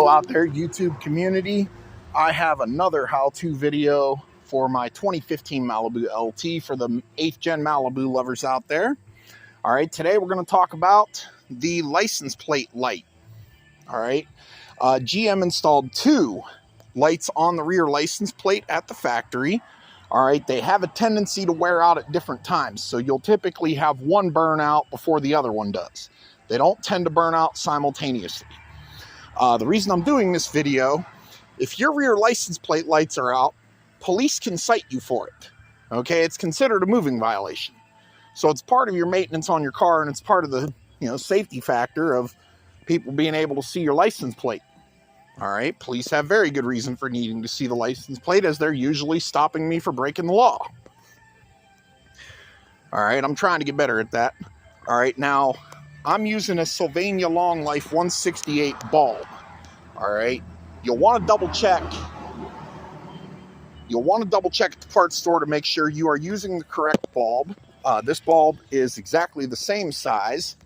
Hello out there, YouTube community. I have another how-to video for my 2015 Malibu LT for the 8th gen Malibu lovers out there. All right, today we're going to talk about the license plate light. All right, GM installed 2 lights on the rear license plate at the factory. All right, they have a tendency to wear out at different times, so you'll typically have one burn out before the other one does. They don't tend to burn out simultaneously. The reason I'm doing this video, if your rear license plate lights are out, police can cite you for it. Okay, it's considered a moving violation. So it's part of your maintenance on your car, and it's part of the safety factor of people being able to see your license plate. All right, police have very good reason for needing to see the license plate, as they're usually stopping me for breaking the law. All right, I'm trying to get better at that. All right, now I'm using a Sylvania Long Life 168 bulb. All right, you'll want to double check. You'll want to double check at the parts store to make sure you are using the correct bulb. This bulb is exactly the same size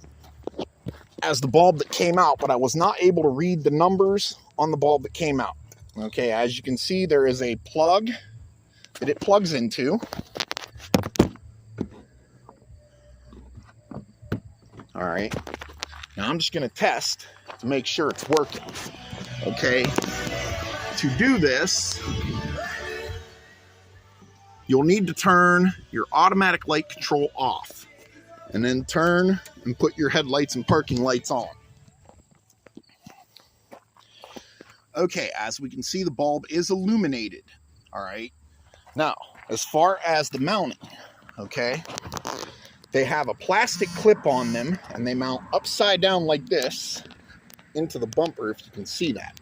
as the bulb that came out, but I was not able to read the numbers on the bulb that came out. Okay, as you can see, there is a plug that it plugs into. All right, now I'm just going to test to make sure it's working. Okay, to do this, you'll need to turn your automatic light control off, and then turn and put your headlights and parking lights on. Okay, as we can see, the bulb is illuminated. All right, now as far as the mounting, okay, they have a plastic clip on them, and they mount upside down like this into the bumper, if you can see that.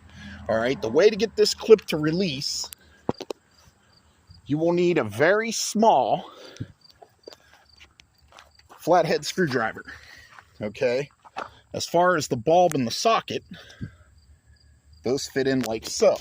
All right, the way to get this clip to release, you will need a very small flathead screwdriver. Okay, as far as the bulb and the socket, those fit in like so.